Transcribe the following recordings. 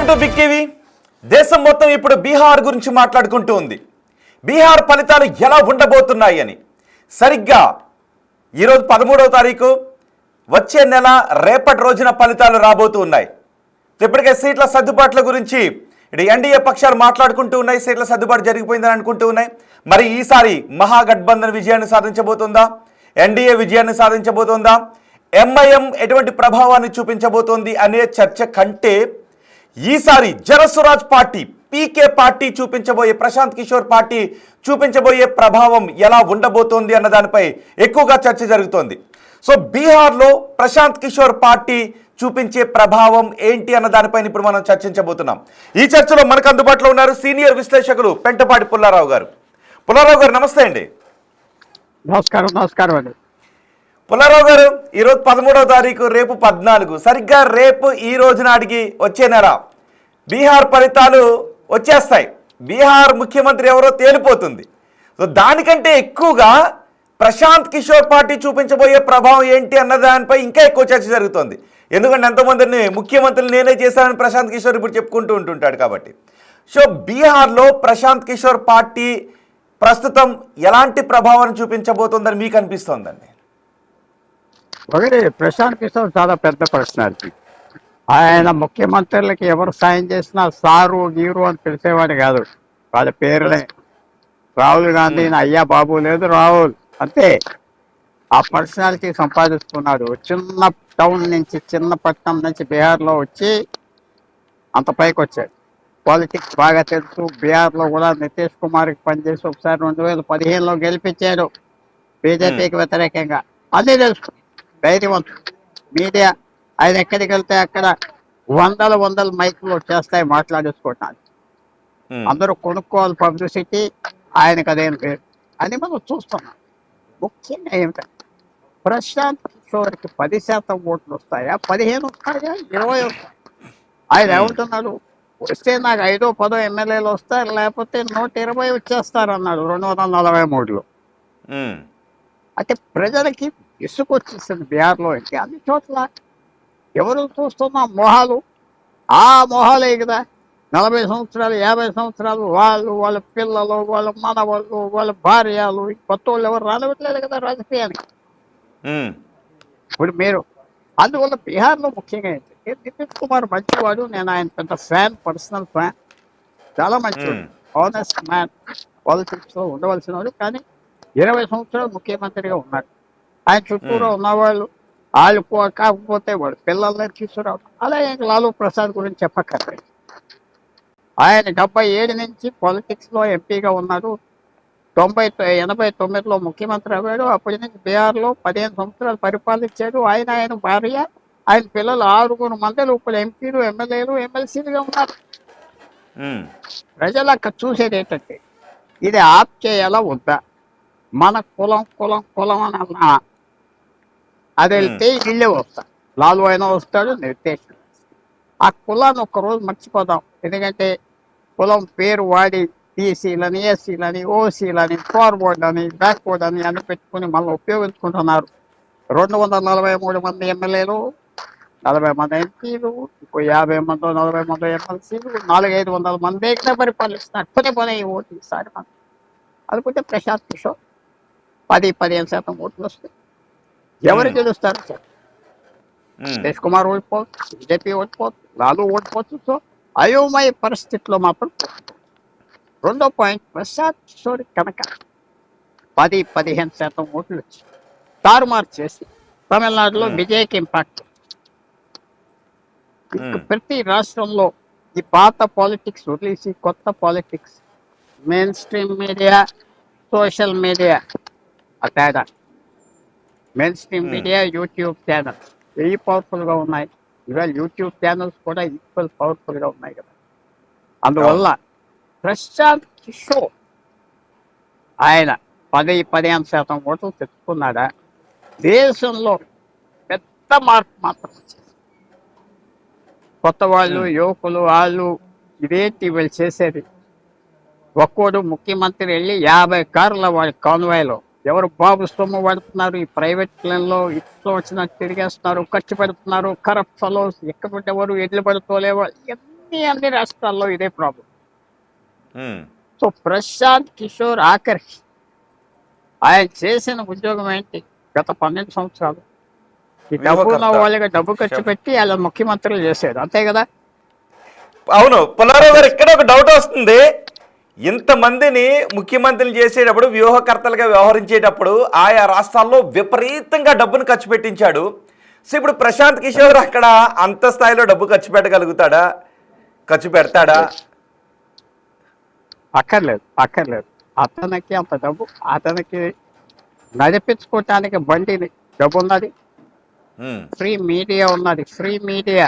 Welcome to big TV. దేశం మొత్తం ఇప్పుడు బీహార్ గురించి మాట్లాడుకుంటూ ఉంది. బీహార్ ఫలితాలు ఎలా ఉండబోతున్నాయి అని. సరిగ్గా ఈరోజు 13వ తారీఖు, వచ్చే నెల రేపటి రోజున ఫలితాలు రాబోతూ ఉన్నాయి. ఇప్పటికే సీట్ల సర్దుబాట్ల గురించి ఇటు ఎన్డీఏ పక్షాలు మాట్లాడుకుంటూ ఉన్నాయి. సీట్ల సర్దుబాటు జరిగిపోయిందని అనుకుంటూ ఉన్నాయి. మరి ఈసారి మహాగఠబంధన్ విజయాన్ని సాధించబోతుందా? ఎన్డీఏ విజయాన్ని సాధించబోతుందా? ఎంఐఎం ఎటువంటి ప్రభావాన్ని చూపించబోతోంది అనే చర్చ కంటే ఈసారి జనస్వరాజ్ పార్టీ, పీకే పార్టీ చూపించబోయే, ప్రశాంత్ కిషోర్ పార్టీ చూపించబోయే ప్రభావం ఎలా ఉండబోతోంది అన్న దానిపై ఎక్కువగా చర్చ జరుగుతోంది. సో బీహార్లో ప్రశాంత్ కిషోర్ పార్టీ చూపించే ప్రభావం ఏంటి అన్న దానిపైన ఇప్పుడు మనం చర్చించబోతున్నాం. ఈ చర్చలో మనకు అందుబాటులో ఉన్నారు సీనియర్ విశ్లేషకులు పెంటపాటి పుల్లారావు గారు. పుల్లారావు గారు నమస్తే అండి. నమస్కారం అండి. పుల్లారావు గారు, ఈరోజు 13వ తారీఖు, రేపు 14, సరిగ్గా రేపు ఈ రోజు నాటికి వచ్చే నెల బీహార్ ఫలితాలు వచ్చేస్తాయి. బీహార్ ముఖ్యమంత్రి ఎవరో తేలిపోతుంది. సో దానికంటే ఎక్కువగా ప్రశాంత్ కిషోర్ పార్టీ చూపించబోయే ప్రభావం ఏంటి అన్న దానిపై ఇంకా ఎక్కువ చర్చ జరుగుతుంది. ఎందుకంటే ఎంతోమందిని ముఖ్యమంత్రులు నేనే చేశానని ప్రశాంత్ కిషోర్ ఇప్పుడు చెప్పుకుంటూ ఉంటుంటాడు కాబట్టి. సో బీహార్లో ప్రశాంత్ కిషోర్ పార్టీ ప్రస్తుతం ఎలాంటి ప్రభావాన్ని చూపించబోతుందని మీకు అనిపిస్తోందండి? ఒకటి, ప్రశాంత్ కిషోర్ చాలా పెద్ద పర్సనాలిటీ. ఆయన ముఖ్యమంత్రులకి ఎవరు సాయం చేసినా సారు గీరు అని పిలిచేవాడు కాదు. వాళ్ళ పేరులే. రాహుల్ గాంధీ అయ్యా బాబు లేదు, రాహుల్ అంతే. ఆ పర్సనాలిటీ సంపాదించుకున్నాడు. చిన్న టౌన్ నుంచి, చిన్న పట్టణం నుంచి బీహార్లో వచ్చి అంత పైకి వచ్చాడు. పాలిటిక్స్ బాగా తెలుసు. బీహార్లో కూడా నితీష్ కుమార్కి పనిచేసి ఒకసారి 2015లో గెలిపించాడు బీజేపీకి వ్యతిరేకంగా. అన్నీ తెలుసు. ధైర్యవంతుడు. మీడియా ఆయన ఎక్కడికి వెళ్తే అక్కడ వందల మైకులు వచ్చేస్తాయి మాట్లాడేసుకోవటానికి. అందరూ కొనుక్కోవాలి పబ్లిసిటీ. ఆయనకు అదేం పేరు అని మనం చూస్తున్నాం. ముఖ్యంగా ఏమిటంటే ప్రశాంత్ కిషోర్కి 10% ఓట్లు వస్తాయా, 15 వస్తాయా, 20 వస్తాయి? ఆయన ఏమంటున్నాడు, వస్తే నాకు 5-10 ఎమ్మెల్యేలు వస్తారు, లేకపోతే 120 వచ్చేస్తారన్నాడు 243లో. అంటే ప్రజలకి ఇసుకొచ్చేస్తుంది బీహార్లో. అంటే అన్ని చోట్ల ఎవరు చూస్తున్నా మొహాలు, ఆ మొహాలే కదా. 40 సంవత్సరాలు, 50 సంవత్సరాలు వాళ్ళు, వాళ్ళ పిల్లలు, వాళ్ళ మనవాళ్ళు, వాళ్ళ భార్యలు, కొత్త వాళ్ళు ఎవరు రానివ్వట్లేదు కదా రాజకీయానికి. ఇప్పుడు మీరు అందువల్ల బీహార్లో ముఖ్యంగా ఏంటంటే నితీష్ కుమార్ మంచివాడు. నేను ఆయన పెద్ద ఫ్యాన్, పర్సనల్ ఫ్యాన్. చాలా మంచివాడు, ఆనెస్ట్ మ్యాన్, పాలిటిక్స్లో ఉండవలసిన వాడు. కానీ 20 సంవత్సరాలు ముఖ్యమంత్రిగా ఉన్నాడు. ఆయన చుట్టూరా ఉన్నవాళ్ళు వాళ్ళు కాకపోతే వాడు పిల్లల్ని తీసుకురావడం. అలాగే లాలూ ప్రసాద్ గురించి చెప్పక్కర్లేదు. ఆయన 77 నుంచి పాలిటిక్స్లో ఎంపీగా ఉన్నాడు. 89లో ముఖ్యమంత్రి అయ్యాడు. అప్పటి నుంచి బీహార్లో 15 సంవత్సరాలు పరిపాలించాడు. ఆయన భార్య, ఆయన పిల్లలు 6 మంది ఇప్పుడు ఎంపీలు, ఎమ్మెల్యేలు, ఎమ్మెల్సీలుగా ఉన్నారు. ప్రజలు అక్కడ చూసేది ఏంటంటే ఇది ఆప్ చేయాలా వద్దా, మన కులం కులం కులం అని అన్నా అది వెళ్తే వీళ్ళే వస్తారు. లాలు అయినా వస్తాడు, నిర్దేశం. ఆ కులాన్ని ఒక్కరోజు మర్చిపోదాం. ఎందుకంటే కులం పేరు వాడి బీసీలని, ఎస్సీలని, ఓసీలని, ఫార్వర్డ్ అని, బ్యాక్వర్డ్ అని అన్ని పెట్టుకుని మళ్ళీ ఉపయోగించుకుంటున్నారు. 243 మంది ఎమ్మెల్యేలు, 40 మంది ఎంపీలు, ఇంకో 50 మందో 40 మందో ఎమ్మెల్సీలు, 400-500 మంది ఇక్కడ పరిపాలిస్తున్నారు. పని ఓటు ఈసారి మనం అనుకుంటే ప్రశాంత్ కిషోర్ 10-15% ఓట్లు వస్తాయి. ఎవరు గెలుస్తారు సార్? నితీష్ కుమార్ ఓడిపోవచ్చు, బీజేపీ ఓడిపోవచ్చు, లాలు ఓడిపోవచ్చు. సో అయోమయ పరిస్థితిలో మాత్రం. రెండో పాయింట్, ప్రశాంత్ కిషోర్ కనుక 10-15% ఓట్లు వచ్చి తారుమారు చేసి తమిళనాడులో విజయ్కి ఇంపాక్ట్. ప్రతి రాష్ట్రంలో ఈ పాత పాలిటిక్స్ వదిలేసి కొత్త politics, main stream media, social media, ఆ తేడా. Main stream media, YouTube channels వెయ్యి పవర్ఫుల్గా ఉన్నాయి. ఇవాళ యూట్యూబ్ ఛానల్స్ కూడా ఈక్వల్ పవర్ఫుల్గా ఉన్నాయి కదా. అందువల్ల ప్రశాంత్ కిషోర్ ఆయన 10-15% ఓట్లు తెచ్చుకున్నాడా, దేశంలో పెద్ద మార్పు మాత్రం వచ్చింది. కొత్త వాళ్ళు, యువకులు, వాళ్ళు ఇదేంటి వీళ్ళు చేసేది. ఒక్కోడు ముఖ్యమంత్రి వెళ్ళి 50 కార్ల వాడి కాన్వాయ్లో ఎవరు బాబు సొమ్ము పడుతున్నారు, ఈ ప్రైవేట్ ప్లేన్లో ఇట్లో వచ్చినట్టు తిరిగేస్తున్నారు, ఖర్చు పెడుతున్నారు, కరప్ట్ ఫెలోస్, ఎక్కడ ఎవరు ఎడ్లు పడుకోలేవో, అన్ని రాష్ట్రాల్లో ఇదే ప్రాబ్లం. ఉమ్, సో ప్రశాంత్ కిషోర్ ఆఖరికి ఆయన చేసిన ఉద్యోగం ఏంటి? గత 12 సంవత్సరాలు ఈ డబ్బు ఉన్న వ్యూహకర్త. వాళ్ళకి డబ్బు ఖర్చు పెట్టి అలా ముఖ్యమంత్రులు చేసేది, అంతే కదా. అవును పుల్లారావు గారు, ఇక్కడ ఒక డౌట్ వస్తుంది. ఇంతమందిని ముఖ్యమంత్రిని చేసేటప్పుడు, వ్యూహకర్తలుగా వ్యవహరించేటప్పుడు ఆయా రాష్ట్రాల్లో విపరీతంగా డబ్బును ఖర్చు పెట్టించాడు. సో ఇప్పుడు ప్రశాంత్ కిషోర్ అక్కడ అంత స్థాయిలో డబ్బు ఖర్చు పెట్టగలుగుతాడా? ఖర్చు పెడతాడా? అక్కర్లేదు. అతనికి అంత డబ్బు, అతనికి నడిపించుకోవటానికి బండిని డబ్బు ఉన్నది, ఉమ్, ఫ్రీ మీడియా ఉన్నది. ఫ్రీ మీడియా,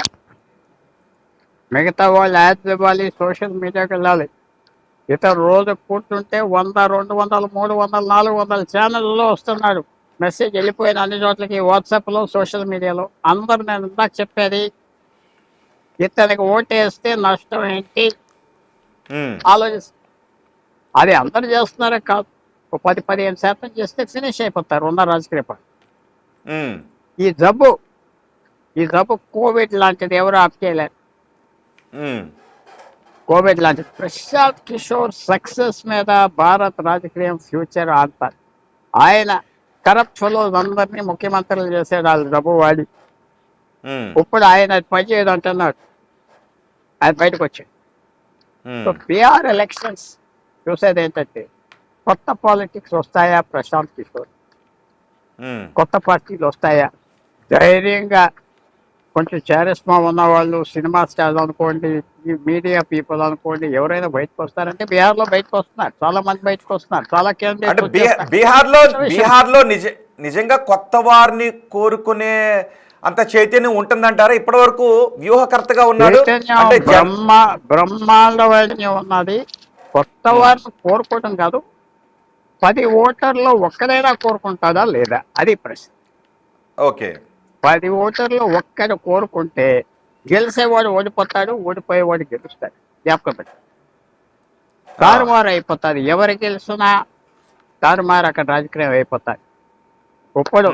మిగతా వాళ్ళు యాడ్స్ ఇవ్వాలి, సోషల్ మీడియాకి వెళ్ళాలి. ఇతర రోజు కూర్చుంటే 100, 200, 300, 400 ఛానళ్ళలో వస్తున్నాడు మెసేజ్, వెళ్ళిపోయిన అన్ని చోట్లకి, వాట్సాప్లో, సోషల్ మీడియాలో. అందరు నేను ఇందాక చెప్పేది, ఇతనికి ఓటేస్తే నష్టం ఏంటి ఉమ్, ఆలోచిస్తారు. అది అందరు చేస్తున్నారే కాదు, 10-15% చేస్తే ఫినిష్ అయిపోతారు ఉన్న రాజకీయ పార్టీ. ఉమ్, ఈ జబ్బు కోవిడ్ లాంటిది, ఎవరు ఆప్ చేయలేరు. ఉమ్, కోవిడ్ లాంటిది. ప్రశాంత్ కిషోర్ సక్సెస్ మీద భారత్ రాజకీయం ఫ్యూచర్ ఆడతారు. ఆయన కరప్ట్ ఫెలోస్ అందరినీ ముఖ్యమంత్రులు చేసాడు వాళ్ళు డబ్బు వాడి. ఉమ్, ఇప్పుడు ఆయన పనిచేయదు అంటున్నాడు, ఆయన బయటకు వచ్చాడు. సో ఉమ్, బీహార్ ఎలక్షన్స్ చూసేది ఏంటంటే, కొత్త పాలిటిక్స్ వస్తాయా ప్రశాంత్ కిషోర్, ఉమ్, కొత్త పార్టీలు వస్తాయా, ధైర్యంగా కొంచెం చారిస్మా ఉన్న వాళ్ళు, సినిమా స్టార్స్ అనుకోండి, ఈ మీడియా పీపుల్ అనుకోండి, ఎవరైనా బయటకు వస్తారంటే బీహార్లో బయటకు వస్తున్నారు, చాలా మంది బయటకు వస్తున్నారు, చాలా అంటే క్యాండిడేట్స్. బీహార్లో నిజంగా కొత్త వారిని కోరుకునే అంత చైతన్యం ఉంటుందంటారా? ఇప్పటి వరకు వ్యూహకర్తగా ఉన్నాడు అంటే బ్రహ్మాండమైన ఉన్నది. కొత్త వారిని కోరుకోవడం కాదు, 10 ఓటర్లో ఒక్కరైనా కోరుకుంటాడా లేదా, అది ప్రశ్న. ఓకే. 10 ఓటర్లు ఒక్కరు కోరుకుంటే గెలిచేవాడు ఓడిపోతాడు, ఓడిపోయేవాడు గెలుస్తాడు. జ్ఞాపకం పెట్టి తారుమారు అయిపోతాది. ఎవరు గెలిచినా తారుమారు అక్కడ రాజకీయం అయిపోతాయి. ఇప్పుడు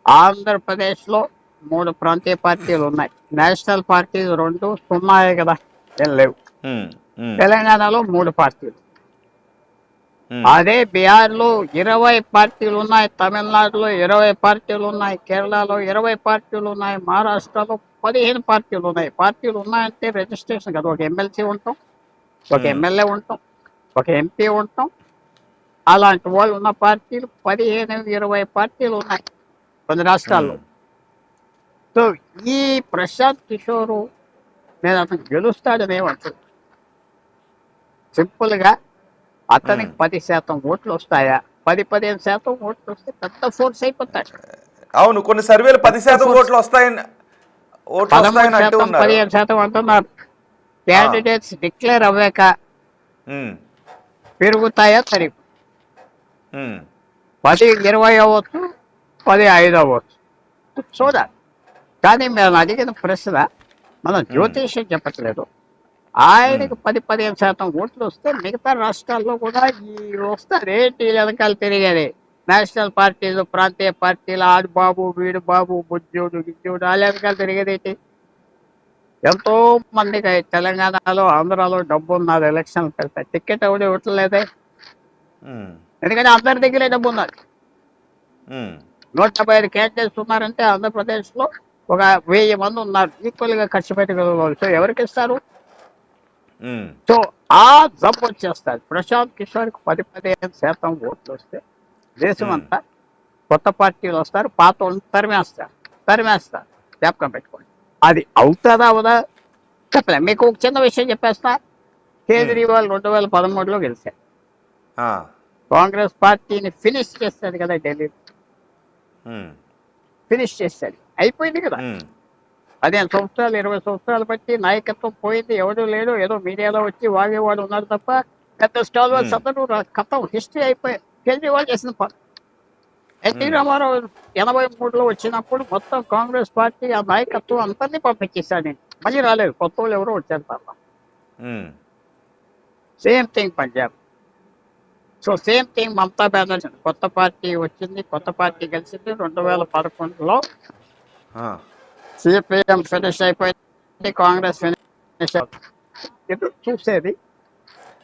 ఆంధ్రప్రదేశ్లో 3 ప్రాంతీయ పార్టీలు ఉన్నాయి, నేషనల్ పార్టీలు 2 సున్నాయే కదా, ఏం లేవు. తెలంగాణలో 3 పార్టీలు. అదే బీహార్లో 20 పార్టీలు ఉన్నాయి, తమిళనాడులో 20 పార్టీలు ఉన్నాయి, కేరళలో 20 పార్టీలు ఉన్నాయి, మహారాష్ట్రలో 15 పార్టీలు ఉన్నాయి. పార్టీలు ఉన్నాయంటే రిజిస్ట్రేషన్ కదా, ఒక ఎమ్మెల్సీ ఉంటాం, ఒక ఎమ్మెల్యే ఉంటాం, ఒక ఎంపీ ఉంటాం. అలాంటి వాళ్ళు ఉన్న పార్టీలు 15-20 పార్టీలు ఉన్నాయి కొన్ని రాష్ట్రాల్లో. సో ఈ ప్రశాంత్ కిషోరు నేను అతను గెలుస్తాడని ఏమంటాడు. సింపుల్గా అతనికి 10% ఓట్లు వస్తాయా, 10-15% ఓట్లు వస్తే పెద్ద ఫోర్స్ అయిపోతాడు. అవును, కొన్ని సర్వేలు 10% ఓట్లు వస్తాయని 15% అంటున్నారు. క్యాండిడేట్స్ డిక్లేర్ అవ్వాక పెరుగుతాయా తరిగి 10-20 అవ్వచ్చు, 10-5 అవ్వచ్చు, చూడాలి. కానీ మేము అడిగిన ప్రశ్న మనం జ్యోతిష్యం చెప్పట్లేదు. ఆయనకి 10-15% ఓట్లు వస్తే మిగతా రాష్ట్రాల్లో కూడా ఈ వస్తారు. ఏంటి వెనకాల తిరిగేది, నేషనల్ పార్టీలు, ప్రాంతీయ పార్టీలు, ఆడు బాబు, వీడు బాబు, బుజ్జుడు, గిజ్జుడు, వాళ్ళ వెనకాల తిరిగేది ఏంటి? ఎంతో మందికి తెలంగాణలో, ఆంధ్రాలో డబ్బు ఉన్నది, ఎలక్షన్ పెడతాయి, టికెట్ ఎవరు ఇవ్వట్లేదే. ఎందుకంటే అందరి దగ్గరే డబ్బు ఉన్నది. 175 క్యాండిడేట్స్ ఉన్నారంటే ఆంధ్రప్రదేశ్లో ఒక 1000 మంది ఉన్నారు, ఈక్వల్గా ఖర్చు పెట్టగలరు. సో ఎవరికి ఇస్తారు? సో ఆ జబ్బు వచ్చేస్తారు. ప్రశాంత్ కిషోర్కి 10-15% ఓట్లు వస్తే దేశం అంతా కొత్త పార్టీలు వస్తారు, పాత వాళ్ళు తరిమేస్తారు. జ్ఞాపకం పెట్టుకోండి. అది అవుతుందా అవదా చెప్పలే. మీకు ఒక చిన్న విషయం చెప్పేస్తా. కేజ్రీవాల్ 2013లో గెలిచారు, కాంగ్రెస్ పార్టీని ఫినిష్ చేస్తాడు కదా ఢిల్లీ, ఫినిష్ చేస్తాడు, అయిపోయింది కదా. 15 సంవత్సరాలు 20 సంవత్సరాలు బట్టి నాయకత్వం పోయింది, ఎవడు లేడు, ఏదో మీడియాలో వచ్చి వాగేవాడు ఉన్నాడు తప్ప పెద్ద స్టాల్వర్స్ అందరూ కథం హిస్టరీ అయిపోయాయి. కేజ్రీవాల్ చేసిన పని. ఎన్టీ రామారావు 83లో వచ్చినప్పుడు మొత్తం కాంగ్రెస్ పార్టీ ఆ నాయకత్వం అందరినీ పంపించేశాడు. నేను మళ్ళీ రాలేదు, కొత్త వాళ్ళు ఎవరో వచ్చారు తప్ప. Same thing Punjab. So same thing Mamata Banerjee, కొత్త పార్టీ వచ్చింది, కొత్త పార్టీ గెలిచింది. 2011లో సిపిఎం ఫినిష్ అయిపోయింది, కాంగ్రెస్ ఫినిష్. ఎదురు చూసేది.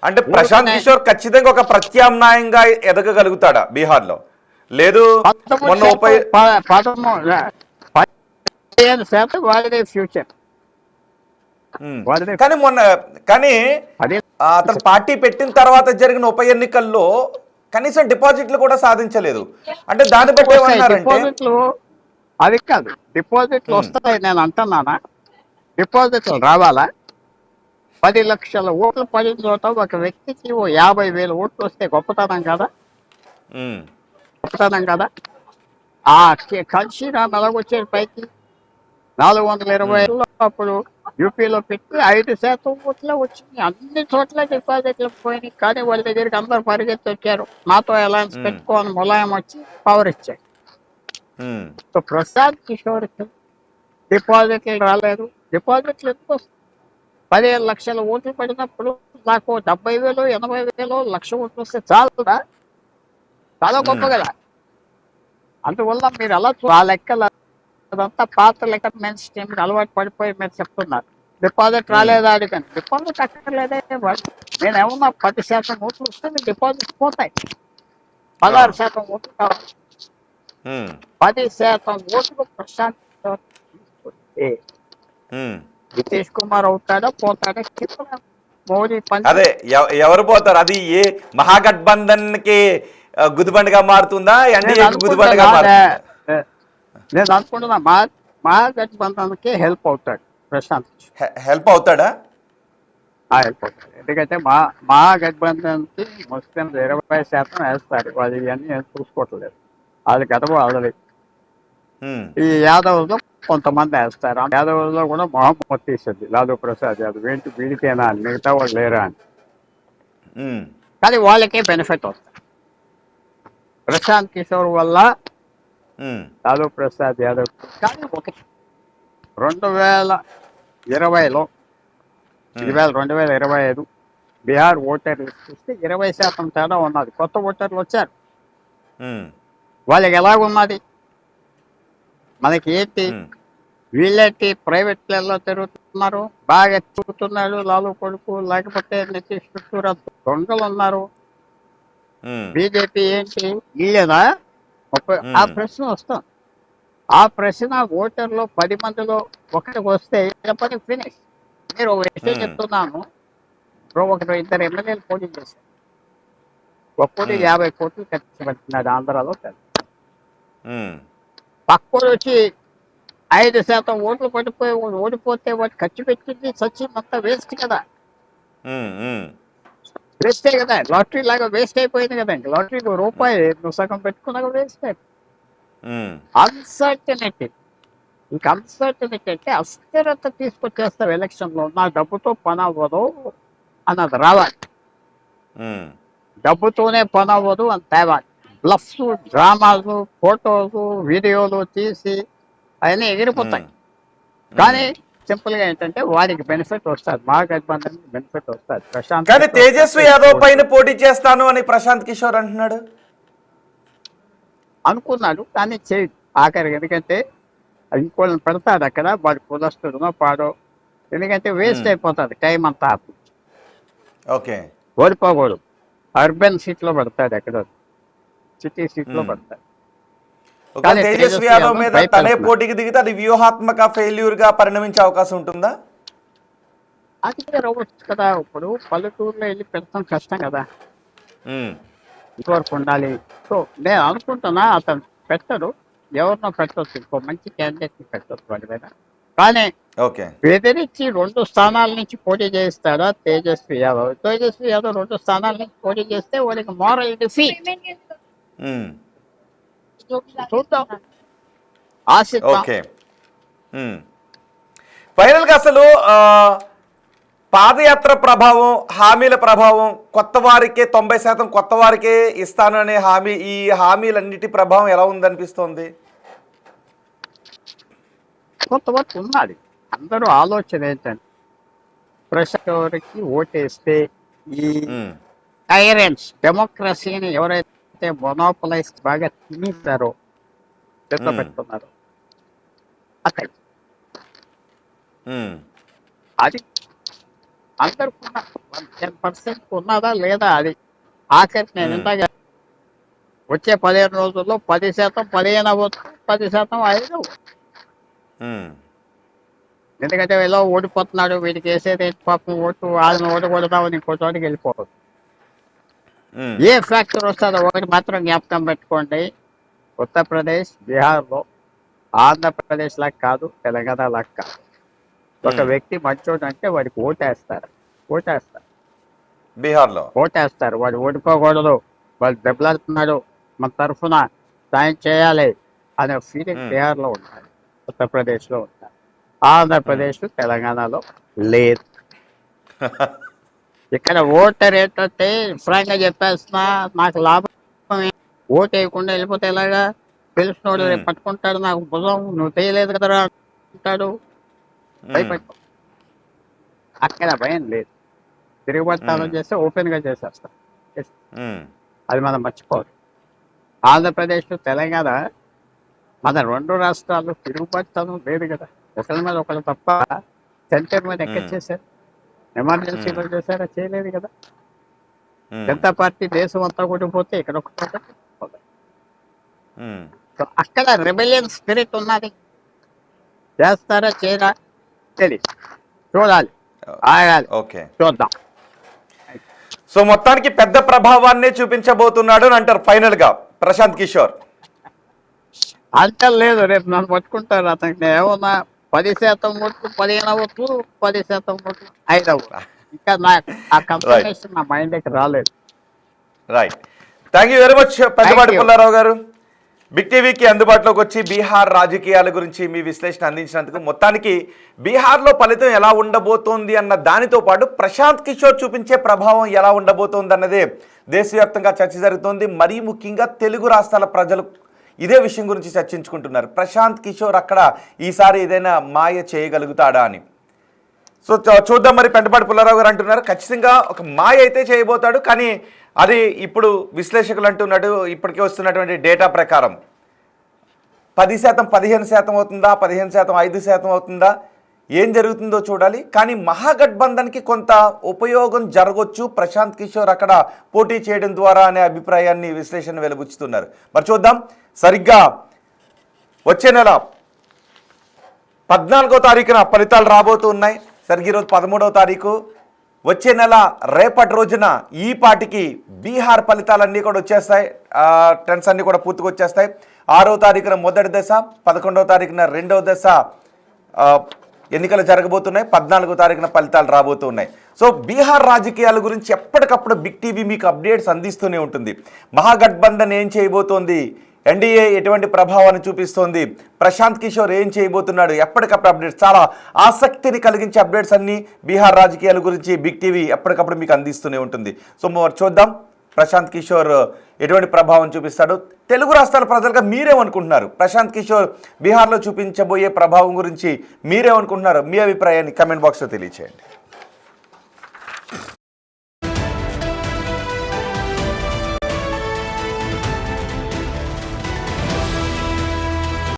అంటే ప్రశాంత్ ఊరికనే కిషోర్ ఖచ్చితంగా ఒక ప్రత్యామ్నాయంగా ఎదగగలుగుతాడా బీహార్లో? లేదు 15% వాళ్ళదే ఫ్యూచర్. ఉమ్. వాళ్ళదే కానీ కానీ అదే అతను పార్టీ పెట్టిన తర్వాత జరిగిన ఉప ఎన్నికల్లో కనీసం డిపాజిట్లు కూడా సాధించలేదు. అంటే దాన్ని బట్టి వస్తాయి ఏమన్నారంటే డిపాజిట్లు. అది కాదు, డిపాజిట్లు ఉమ్, వస్తాయి నేను అంటున్నానా? డిపాజిట్లు రావాలా? 10 లక్షల ఓట్లు పడిన చోట ఒక వ్యక్తికి ఓ 50,000 ఓట్లు వస్తే గొప్పతనం కదా? ఉమ్, గొప్పతనం కదా? ఆ కాంశీరామ్ ఎలాగొచ్చేది పైకి? 420 ఉమ్, అప్పుడు యూపీలో పెట్టి 5% ఓట్లే వచ్చింది. అన్ని చోట్ల డిపాజిట్లు పోయినాయి. కానీ వాళ్ళ దగ్గరికి అందరు పరిగెత్తి వచ్చారు. నాతో అలయన్స్ ఉమ్, పెట్టుకోని ములాయం వచ్చి పవర్ ఇచ్చాడు. ఉమ్, సో ప్రశాంత్ కిషోర్ డిపాజిట్లు రాలేదు. డిపాజిట్లు ఎందుకు వస్తాయి? 15 లక్షల ఓట్లు పడినప్పుడు నాకు 70,000, 80,000, 1,00,000 ఓట్లు వస్తే చాలుదా? చాలా గొప్ప ఉమ్, కదా. అందువల్ల మీరు అలా ఆ లెక్కలు అదంతా పాత లెక్క మెయిన్ స్ట్రీమ్కి అలవాటు పడిపోయి మీరు చెప్తున్నారు డిపాజిట్ ఉమ్, రాలేదా అడిగాను. డిపాజిట్ అక్కర్లేదే వాడు. నేను ఏమన్నా 10% ఓట్లు వస్తే మీ డిపాజిట్ పోతాయి. ఆ, 16% ఓట్లు కావాలి. ఉమ్, 10% ఓట్లు ప్రశాంత్ కిషోర్ తీసుకుంటే ఉమ్. నితీష్ కుమార్ అవుతాడా పోతాడా చెప్పలేం. మోడీ అదే ఎవరు పోతారు? అది ఏ మహాగఠబంధన్ కి గుదిబండగా మారుతుందా, నేను ఎన్డీఏకి గుదిబండగా అనుకుంటున్నా మారుతుందా? నేను అనుకుంటున్నా మహాగఠబంధన్కి హెల్ప్ అవుతాడు ప్రశాంత్ కిషోర్. హెల్ప్ అవుతాడా? హెల్ప్ అవుతాడు. ఎందుకంటే మహాగఠబంధన్కి ముస్లింలు 20% వేస్తారు. వాళ్ళు ఇవన్నీ ఏం చూసుకోవట్లేదు. వాళ్ళు గడవ ఆల్రెడీ ఉమ్, ఈ యాదవ్లో కొంతమంది వేస్తారు. ఆ యాదవ్లో కూడా మొహమ్మద్ తీసేది లాలూ ప్రసాద్ యాదవ్ ఏంటి వీడికేనా అని, మిగతా వాళ్ళు లేరా అని. ఉమ్, కానీ వాళ్ళకే బెనిఫిట్ వస్తుంది. ప్రశాంత్ కిషోర్ వల్ల ఉమ్, లాలూ ప్రసాద్ యాదవ్. కానీ ఒకటి 2020లో ఉమ్, 2025 బీహార్ ఓటర్లు చూస్తే 20% తేడా ఉన్నది. కొత్త ఓటర్లు వచ్చారు. ఉమ్, వాళ్ళకి ఎలాగున్నది? మనకి ఏంటి? ఉమ్, వీళ్ళేంటి ప్రైవేట్లలో తిరుగుతున్నారు, బాగా తిరుగుతున్నాడు లాలు కొడుకు, లేకపోతే నితీష్ చుట్టూరా దొంగలు ఉన్నారు. ఉమ్, బీజేపీ ఏంటి వీళ్ళేనా? ఆ ఉమ్, ప్రశ్న వస్తుంది. ఆ ప్రశ్న ఓటర్లో 10 మందిలో ఒకటికి వస్తే పని ఫినిష్. మీరు ఒక విషయం ఉమ్, చెప్తున్నాను. ఇప్పుడు ఒకరు 2 ఎమ్మెల్యేలు పోటీ చేశారు. ఒక్కడు ఉమ్, 50 కోట్లు ఖర్చు పెడుతున్నాడు ఆంధ్రాలో. ఉమ్, పక్కడు వచ్చి 5% ఓట్లు పడిపోయి ఓడిపోతే వాడు ఖర్చు పెట్టింది సచ్చిందంతా వేస్ట్ కదా. ఉమ్, ఉమ్, వేస్టే కదా. లాటరీ లాగా వేస్ట్ అయిపోయింది కదండి. లాటరీకి రూపాయి నువ్వు సగం పెట్టుకున్నాక వేస్ట్ అయిపోయింది. ఉమ్, అన్సర్టనిటీ. ఇంక అన్సర్టనిటీ అంటే అస్థిరత తీసుకొచ్చేస్తావు ఎలక్షన్లో. నా డబ్బుతో పని అవ్వదు అన్నది రావాలి. ఉమ్, డబ్బుతోనే పని అవ్వదు అని తేవాలి. బ్లఫ్స్, డ్రామాలు, ఫోటోలు, వీడియోలు తీసి అవన్నీ ఎగిరిపోతాయి. ఉమ్, కానీ సింపుల్గా ఏంటంటే వారికి బెనిఫిట్ వస్తుంది. మా గఠబంధన్కి బెనిఫిట్ వస్తుంది. ప్రశాంత్ కానీ కిషోర్ తేజస్వి యాదవ్ పైన పోటీ చేస్తాను అని ప్రశాంత్ కిషోర్ అంటున్నాడు. అనుకున్నాడు కానీ చేయడు ఆఖరికి. ఎందుకంటే ఇంకోళ్ళని పెడతాడు అక్కడ, వాడు కులస్తుడునో పాడో. ఎందుకంటే వేస్ట్ ఉమ్, అయిపోతుంది టైం అంతా. ఓకే. ఓడిపోకూడదు. అర్బన్ సీట్లో పెడతాడు, ఎక్కడ సిటీ సీట్లో ఉమ్. పెడతాడు. ఒకవేళ కానీ తేజస్వి యాదవ్ మీద తనే భయపెడుతున్నాడు. పోటీకి దిగితే అది వ్యూహాత్మక ఫెయిల్యూర్ గా పరిణమించే అవకాశం ఉంటుందా? అది రావచ్చు కదా. ఇప్పుడు పల్లెటూరులో వెళ్ళి పెడతాం కష్టం కదా. ఉమ్, ఇంతవరకు ఉండాలి. సో నేను అనుకుంటున్నా అతను పెట్టడు. ఎవరినో పెట్టవచ్చు, ఇంకో మంచి క్యాండిడేట్ని పెట్టవచ్చు వాడి మీద. కానీ ఓకే. బెదిరించి 2 స్థానాల నుంచి పోటీ చేస్తాడా తేజస్వి యాదవ్? తేజస్వి యాదవ్ 2 స్థానాల నుంచి పోటీ చేస్తే వాడికి మోరల్ డిఫీట్. ఉమ్, చూద్దాం, ఆశిద్దాం. ఓకే. ఉమ్. ఫైనల్గా అసలు పాదయాత్ర ప్రభావం, హామీల ప్రభావం, కొత్త వారికే 90% కొత్త వారికే ఇస్తాను అనే హామీ, ఈ హామీలన్నిటి ప్రభావం ఎలా ఉందనిపిస్తోంది? కొంతవరకు ఉన్నది. అందరూ ఆలోచన ఏంటంటే ప్రశాంత్ ఓటేస్తే ఈ ఉమ్, టైరెంట్స్ డెమోక్రసీని ఎవరైతే మొనోపలైజ్ బాగా తినేస్తారో, చెత్త ఉమ్, పెట్టుకున్నారో అక్కడ ఉమ్, అది అందరికి 10% ఉన్నదా లేదా అది ఆఖరి నేను ఉమ్, ఇంతగా వచ్చే 15 రోజుల్లో 10% 15 అవ్వచ్చు, 10% 5 అవ్వచ్చు. ఉమ్, ఎందుకంటే ఇలా ఓడిపోతున్నాడు, వీడికి వేసేది ఏంటి పాపం ఓటు, వాళ్ళని ఓడగొడదామని ఇంకో చోటికి వెళ్ళిపోవద్దు. ఉమ్, ఏ ఫ్యాక్టర్ వస్తుందో ఒకటి మాత్రం జ్ఞాపకం పెట్టుకోండి, ఉత్తరప్రదేశ్, బీహార్లో ఆంధ్రప్రదేశ్ లాగా కాదు, తెలంగాణ లాగా కాదు. ఒక ఉమ్. వ్యక్తి మంచోడు అంటే వాడికి ఓటేస్తారు, ఓటేస్తారు, బీహార్లో. ఓటేస్తారు. వాడు ఓడిపోకూడదు, వాడు దెబ్బలాడుతున్నాడు, మన తరఫున సాయం చేయాలి అనే ఫీలింగ్ ఉమ్. బీహార్లో ఉండాలి, ఉత్తరప్రదేశ్లో ఉండాలి. ఆంధ్రప్రదేశ్, తెలంగాణలో లేదు. ఇక్కడ ఓటర్ ఏంటంటే ఫ్రాంక్గా చెప్పేస్తున్నా, నాకు లాభం ఓటు వేయకుండా వెళ్ళిపోతే ఎలాగా, తెలిసినోడు రేపు పట్టుకుంటాడు, నాకు భుజం నువ్వు చేయలేదు కదరా అంటాడు, భయపడి. అక్కడ భయం లేదు, తిరుగుబడతానం చేస్తే ఓపెన్గా చేసేస్తాం. అది మనం మర్చిపోదు. ఆంధ్రప్రదేశ్, తెలంగాణ మన 2 రాష్ట్రాలు తిరుగుబడతానం లేదు కదా, ఒకరి మీద ఒకరు తప్ప. సెంటర్ మీద ఎక్కడ చేశారు, ఎమర్జెన్సీలో చేశారా, చేయలేదు కదా. జనతా పార్టీ దేశం అంతా కొట్టిపోతే ఇక్కడ ఒక చోట కొట్టుకుపోతుంది. సో అక్కడ రెబెలియన్ స్పిరిట్ ఉన్నది. చేస్తారా చేయరా తెలియదు, చూడాలి, ఆగాలి, ఓకే. చూద్దాం. సో మొత్తానికి పెద్ద ప్రభావాన్ని చూపించబోతున్నాడు అని అంటారు ఫైనల్ గా ప్రశాంత్ కిషోర్. అంత లేదు, రేపు నన్ను పట్టుకుంటారు. అతనికి ఏమన్నా 10% ఓట్లు 15 అవ్వచ్చు, 10% ఓట్లు 5 అవ్వచ్చు. ఇంకా ఆ కన్ఫర్మేషన్ నా మైండ్కి రాలేదు. Right, thank you very much Peddapati Pullarao గారు. బిగ్ టీవీకి అందుబాటులోకి వచ్చి బీహార్ రాజకీయాల గురించి మీ విశ్లేషణ అందించినందుకు. మొత్తానికి బీహార్లో ఫలితం ఎలా ఉండబోతోంది అన్న దానితో పాటు ప్రశాంత్ కిషోర్ చూపించే ప్రభావం ఎలా ఉండబోతోంది అన్నదే దేశవ్యాప్తంగా చర్చ జరుగుతోంది. మరీ ముఖ్యంగా తెలుగు రాష్ట్రాల ప్రజలు ఇదే విషయం గురించి చర్చించుకుంటున్నారు. ప్రశాంత్ కిషోర్ అక్కడ ఈసారి ఏదైనా మాయ చేయగలుగుతాడా అని. సో చూద్దాం. మరి పెంటపాటి పుల్లారావు గారు అంటున్నారు ఖచ్చితంగా ఒక మాయ అయితే చేయబోతాడు, కానీ అది ఇప్పుడు విశ్లేషకులు అంటున్నాడు ఇప్పటికే వస్తున్నటువంటి డేటా ప్రకారం 10% 15% అవుతుందా, 15% 5% అవుతుందా, ఏం జరుగుతుందో చూడాలి. కానీ మహాగఠబంధన్కి కొంత ఉపయోగం జరగవచ్చు ప్రశాంత్ కిషోర్ అక్కడ పోటీ చేయడం ద్వారా అనే అభిప్రాయాన్ని విశ్లేషణ వెలుబుచ్చుతున్నారు. మరి చూద్దాం. సరిగ్గా వచ్చే నెల 14వ తారీఖున ఫలితాలు రాబోతూ ఉన్నాయి. సరిగ్గా ఈరోజు 13వ తారీఖు. వచ్చే నెల రేపటి రోజున ఈ పాటికి బీహార్ ఫలితాలన్నీ కూడా వచ్చేస్తాయి. ట్రెండ్స్ అన్నీ కూడా పూర్తిగా వచ్చేస్తాయి. 6వ తారీఖున మొదటి దశ, 11వ తారీఖున రెండవ దశ ఎన్నికలు జరగబోతున్నాయి. 14వ తారీఖున ఫలితాలు రాబోతున్నాయి. సో బీహార్ రాజకీయాల గురించి ఎప్పటికప్పుడు బిగ్ టీవీ మీకు అప్డేట్స్ అందిస్తూనే ఉంటుంది. మహాగఠబంధన్ ఏం చేయబోతోంది, ఎన్డీఏ ఎటువంటి ప్రభావాన్ని చూపిస్తోంది, ప్రశాంత్ కిషోర్ ఏం చేయబోతున్నాడు, ఎప్పటికప్పుడు అప్డేట్స్, చాలా ఆసక్తిని కలిగించే అప్డేట్స్ అన్నీ బీహార్ రాజకీయాల గురించి బిగ్ టీవీ ఎప్పటికప్పుడు మీకు అందిస్తూనే ఉంటుంది. సో మరి చూద్దాం ప్రశాంత్ కిషోర్ ఎటువంటి ప్రభావం చూపిస్తాడు. తెలుగు రాష్ట్రాల ప్రజలుగా మీరేమనుకుంటున్నారు, ప్రశాంత్ కిషోర్ బీహార్లో చూపించబోయే ప్రభావం గురించి మీరేమనుకుంటున్నారు? మీ అభిప్రాయాన్ని కమెంట్ బాక్స్లో తెలియచేయండి.